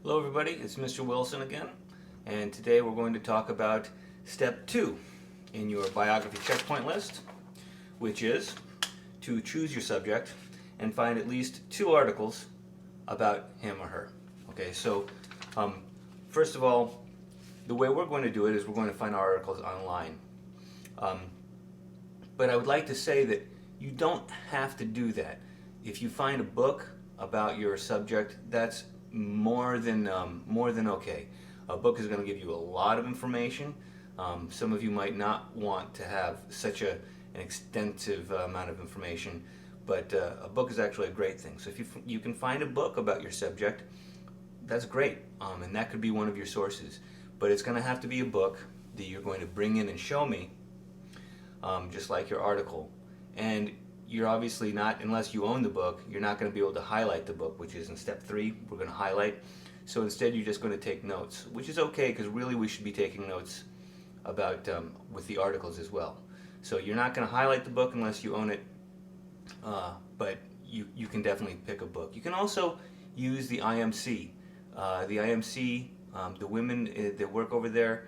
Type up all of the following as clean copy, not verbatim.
Hello everybody, it's Mr. Wilson again, and today we're going to talk about step 2 in your biography checkpoint list, which is to choose your subject and find at least 2 articles about him or her. Okay, so first of all, the way we're going to do it is we're going to find our articles online. But I would like to say that you don't have to do that. If you find a book about your subject, that's more than okay. A book is going to give you a lot of information. Some of you might not want to have such an extensive amount of information, but a book is actually a great thing. So if you can find a book about your subject, that's great, and that could be one of your sources. But it's going to have to be a book that you're going to bring in and show me, just like your article. And you're obviously not, unless you own the book, you're not going to be able to highlight the book, which is in step 3, we're going to highlight. So instead you're just going to take notes, which is okay, because really we should be taking notes about with the articles as well. So you're not going to highlight the book unless you own it, but you can definitely pick a book. You can also use the IMC. The IMC, the women that work over there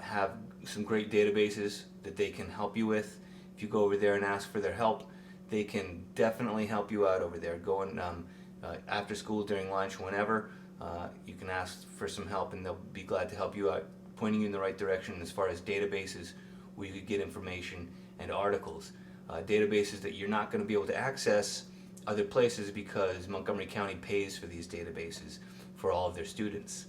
have some great databases that they can help you with. If you go over there and ask for their help, they can definitely help you out over there. Going after school, during lunch, whenever, you can ask for some help and they'll be glad to help you out, pointing you in the right direction as far as databases where you could get information and articles. Databases that you're not going to be able to access other places because Montgomery County pays for these databases for all of their students.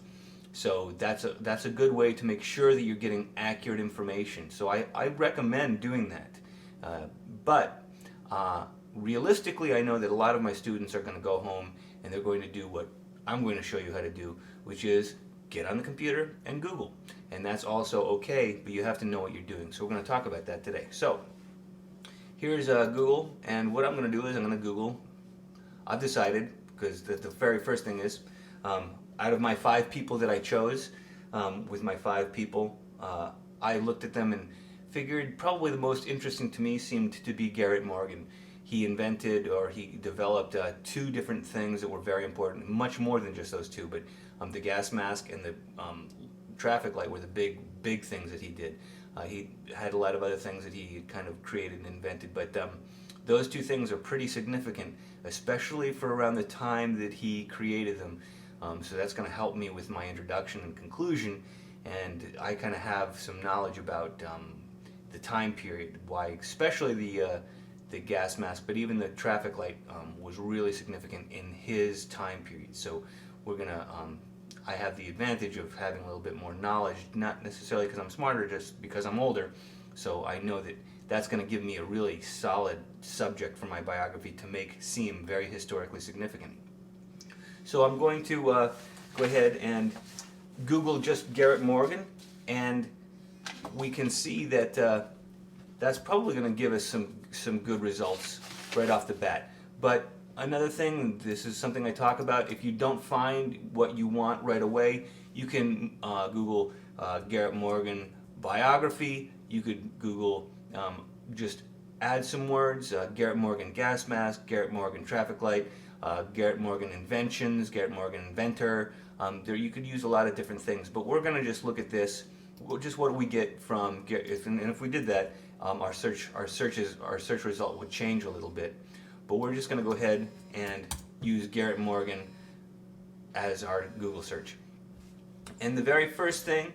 So that's a good way to make sure that you're getting accurate information. So I recommend doing that. But realistically, I know that a lot of my students are going to go home and they're going to do what I'm going to show you how to do, which is get on the computer and Google. And that's also okay, but you have to know what you're doing. So we're going to talk about that today. So here's Google, and what I'm going to do is I'm going to Google. I've decided, because the very first thing is, out of my 5 people that I chose, with my 5 people, I looked at them and figured probably the most interesting to me seemed to be Garrett Morgan. He invented, or he developed 2 different things that were very important, much more than just those 2, but the gas mask and the traffic light were the big things that he did. He had a lot of other things that he kind of created and invented, but those 2 things are pretty significant, especially for around the time that he created them. So that's going to help me with my introduction and conclusion, and I kind of have some knowledge about the time period, why especially the gas mask, but even the traffic light was really significant in his time period. So we're gonna, I have the advantage of having a little bit more knowledge, not necessarily because I'm smarter, just because I'm older. So I know that that's going to give me a really solid subject for my biography to make seem very historically significant. So I'm going to go ahead and Google just Garrett Morgan, and we can see that that's probably going to give us some good results right off the bat. But another thing, this is something I talk about, if you don't find what you want right away, you can Google Garrett Morgan biography. You could Google, just add some words, Garrett Morgan gas mask, Garrett Morgan traffic light, Garrett Morgan inventions, Garrett Morgan inventor. There you could use a lot of different things, but we're going to just look at this, just what do we get from Garrett, and if we did that, our search result would change a little bit. But we're just going to go ahead and use Garrett Morgan as our Google search. And the very first thing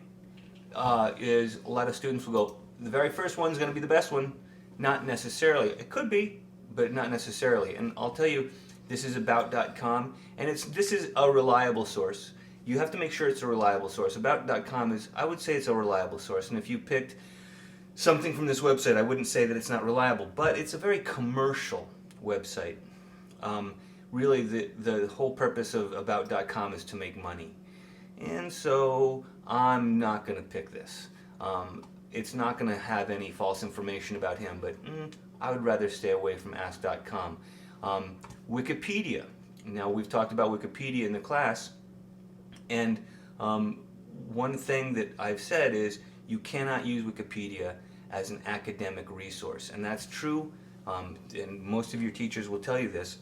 is, a lot of students will go, the very first one's going to be the best one. Not necessarily. It could be, but not necessarily. And I'll tell you, this is Aboutcom, and this is a reliable source. You have to make sure it's a reliable source. Aboutcom is, I would say it's a reliable source, and if you picked something from this website, I wouldn't say that it's not reliable, but it's a very commercial website. Really, the whole purpose of About.com is to make money. And so I'm not going to pick this. It's not going to have any false information about him, but I would rather stay away from Ask.com. Wikipedia. Now, we've talked about Wikipedia in the class, and one thing that I've said is you cannot use Wikipedia as an academic resource, and that's true, and most of your teachers will tell you this,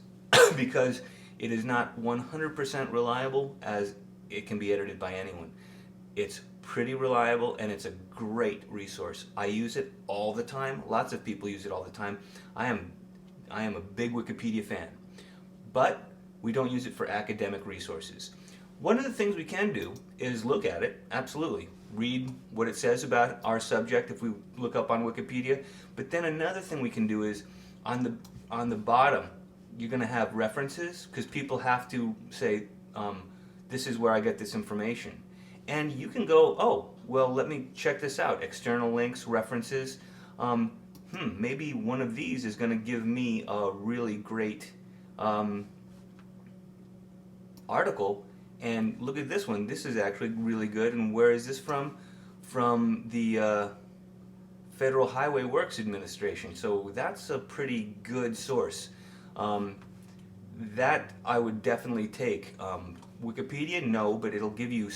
because It is not 100% reliable, as it can be edited by anyone. It's pretty reliable, and it's a great resource. I use it all the time. Lots of people use it all the time. I am a big Wikipedia fan, but we don't use it for academic resources. One of the things we can do is look at it, absolutely. Read what it says about our subject if we look up on Wikipedia. But then another thing we can do is on the bottom, you're going to have references, because people have to say, this is where I get this information. And you can go, oh, well, let me check this out. External links, references. Maybe one of these is going to give me a really great article. And look at this one. This is actually really good. And where is this from? From the Federal Highway Works Administration. So that's a pretty good source. That I would definitely take. Wikipedia, no, but it'll give you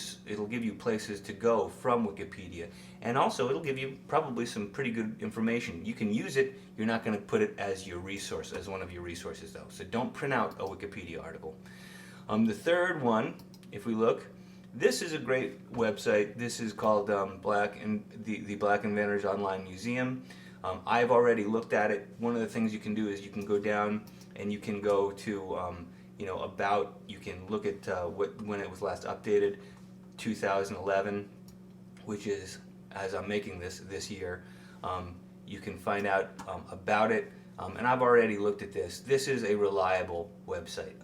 places to go from Wikipedia, and also it'll give you probably some pretty good information. You can use it. You're not going to put it as your resource, as one of your resources, though. So don't print out a Wikipedia article. The third one, if we look, this is a great website. This is called the Black Inventors Online Museum. I've already looked at it. One of the things you can do is you can go down and you can go to you can look at when it was last updated, 2011, which is, as I'm making this year. You can find out about it, and I've already looked at this. This is a reliable website.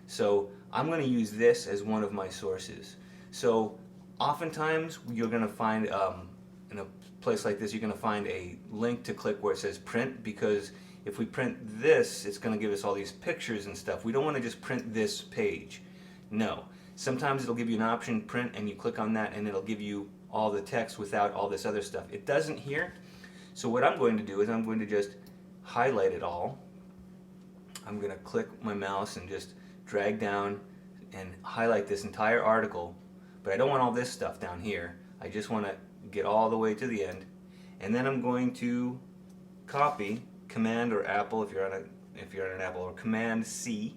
So I'm going to use this as one of my sources. So oftentimes you're going to find in a place like this, you're going to find a link to click where it says print, because if we print this, it's going to give us all these pictures and stuff. We don't want to just print this page. No. Sometimes it'll give you an option, print, and you click on that, and it'll give you all the text without all this other stuff. It doesn't here. So what I'm going to do is I'm going to just highlight it all. I'm going to click my mouse and just drag down and highlight this entire article. But I don't want all this stuff down here. I just want to get all the way to the end. And then I'm going to copy Command or Apple if you're on an Apple, or Command C,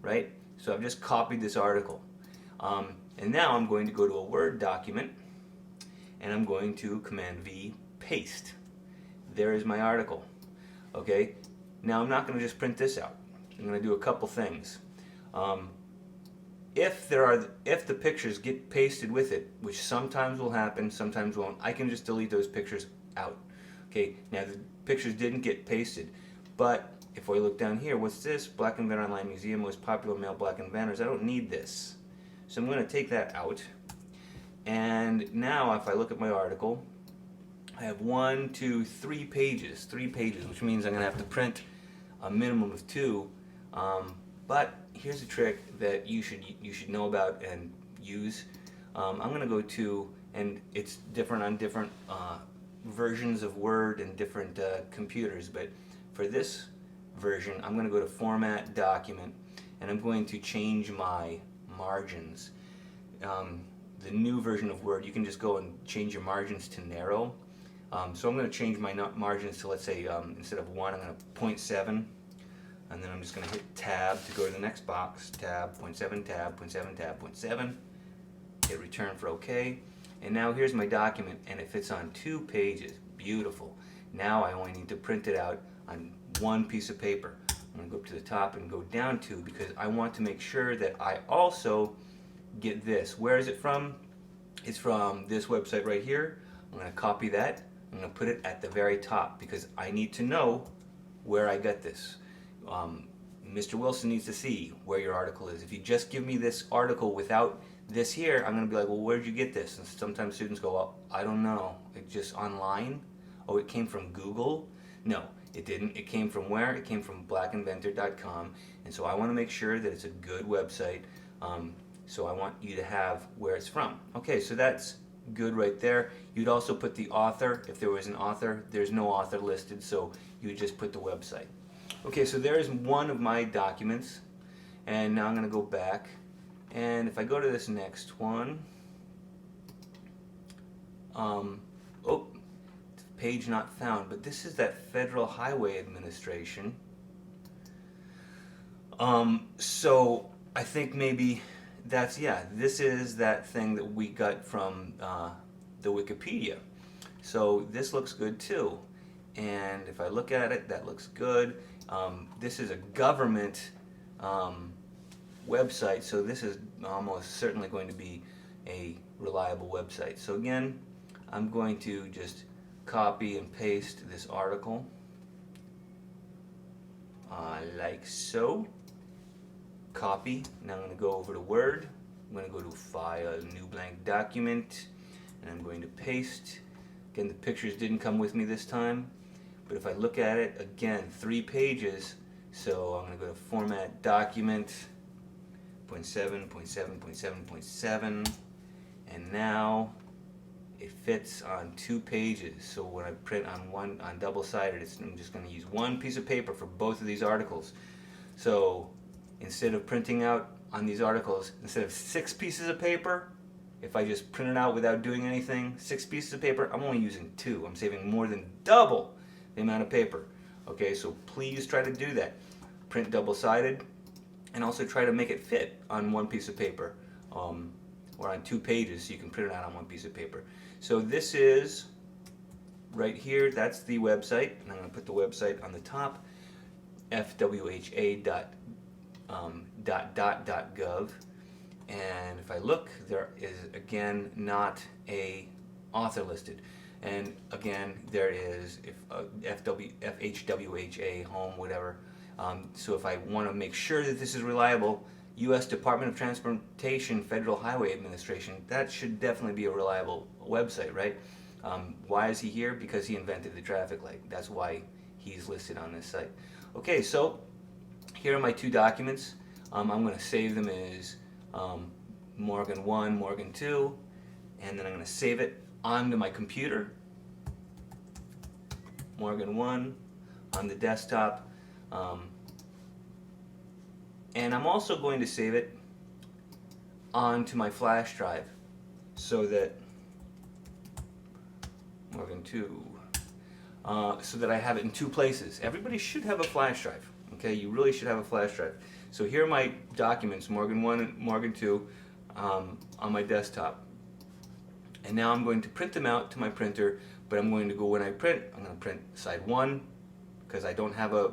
right? So I've just copied this article, and now I'm going to go to a Word document, and I'm going to Command V, paste. There is my article. Okay. Now I'm not going to just print this out. I'm going to do a couple things. If the pictures get pasted with it, which sometimes will happen, sometimes won't, I can just delete those pictures out. Okay, now the pictures didn't get pasted, but if I look down here, what's this? Black Inventor Online Museum, most popular male black inventors. I don't need this. So I'm going to take that out. And now if I look at my article, I have 3 pages, which means I'm going to have to print a minimum of 2. But here's a trick that you should know about and use. I'm going to go to, and it's different on different versions of Word and different computers, but for this version I'm going to go to Format, Document, and I'm going to change my margins. The new version of Word, you can just go and change your margins to narrow. So I'm going to change my margins to, let's say, instead of 1, I'm going to 0.7, and then I'm just going to hit Tab to go to the next box. Tab, 0.7, Tab, 0.7, Tab, 0.7. Hit Return for OK. And now here's my document, and it fits on 2 pages. Beautiful. Now I only need to print it out on 1 piece of paper. I'm going to go up to the top and go down 2, because I want to make sure that I also get this. Where is it from? It's from this website right here. I'm going to copy that. I'm going to put it at the very top, because I need to know where I got this. Mr. Wilson needs to see where your article is. If you just give me this article without this here, I'm going to be like, well, where'd you get this? And sometimes students go, well, I don't know. It just online? Oh, it came from Google? No, it didn't. It came from where? It came from blackinventor.com. And so I want to make sure that it's a good website. So I want you to have where it's from. Okay, so that's good right there. You'd also put the author. If there was an author, there's no author listed, so you would just put the website. Okay, so there's one of my documents, and now I'm going to go back, and if I go to this next one, page not found, but this is that Federal Highway Administration. So I think maybe that's, yeah, this is that thing that we got from the Wikipedia. So this looks good too. And if I look at it, that looks good. This is a government website, so this is almost certainly going to be a reliable website. So again, I'm going to just copy and paste this article like so. Copy. Now I'm going to go over to Word. I'm going to go to File, New Blank Document, and I'm going to paste. Again, the pictures didn't come with me this time, but if I look at it, again, 3 pages, so I'm going to go to Format, Document, 0.7, 0.7, 0.7, 0.7, and now it fits on 2 pages. So when I print on double-sided, I'm just going to use 1 piece of paper for both of these articles. So instead of printing out on these articles, instead of 6 pieces of paper, if I just print it out without doing anything, 6 pieces of paper, I'm only using 2. I'm saving more than double the amount of paper. Okay, so please try to do that. Print double-sided, and also try to make it fit on 1 piece of paper, or on 2 pages, so you can print it out on 1 piece of paper. So this is right here. That's the website, and I'm going to put the website on the top. fwha.gov, and if I look, there is again not a author listed, and again there is FHWHA home whatever. So if I want to make sure that this is reliable, U.S. Department of Transportation, Federal Highway Administration, that should definitely be a reliable website, right? Why is he here? Because he invented the traffic light. That's why he's listed on this site. Okay, so here are my 2 documents. I'm going to save them as Morgan 1, Morgan 2, and then I'm going to save it onto my computer. Morgan 1 on the desktop. And I'm also going to save it onto my flash drive so that Morgan 2, so that I have it in 2 places. Everybody should have a flash drive. Okay, you really should have a flash drive. So here are my documents, Morgan 1 and Morgan 2, on my desktop. And now I'm going to print them out to my printer, but I'm going to go, when I print, I'm going to print side 1, because I don't have a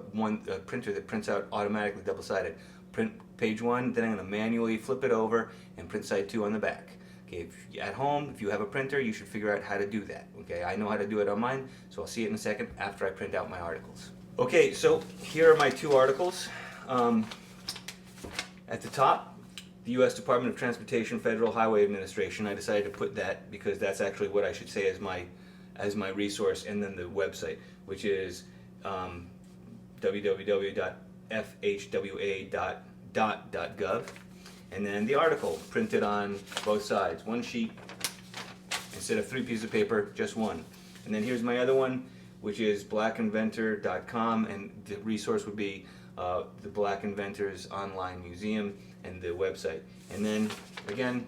printer that prints out automatically double-sided. Print page 1, then I'm going to manually flip it over and print side 2 on the back. Okay, at home, if you have a printer, you should figure out how to do that. Okay, I know how to do it on mine, so I'll see it in a second after I print out my articles. Okay, so here are my 2 articles. At the top, the U.S. Department of Transportation, Federal Highway Administration. I decided to put that because that's actually what I should say as my resource, and then the website, which is www.fhwa.gov, and then the article printed on both sides, 1 sheet instead of 3 pieces of paper, just 1. And then here's my other one, which is blackinventor.com, and the resource would be the Black Inventors Online Museum and the website. And then again,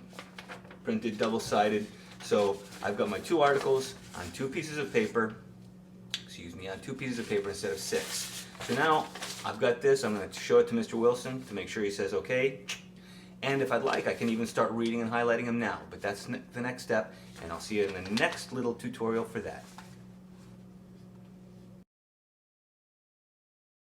printed double-sided. So I've got my 2 articles on 2 pieces of paper. On 2 pieces of paper instead of 6. So now I've got this. I'm going to show it to Mr. Wilson to make sure he says okay. And if I'd like, I can even start reading and highlighting them now. But that's the next step, and I'll see you in the next little tutorial for that.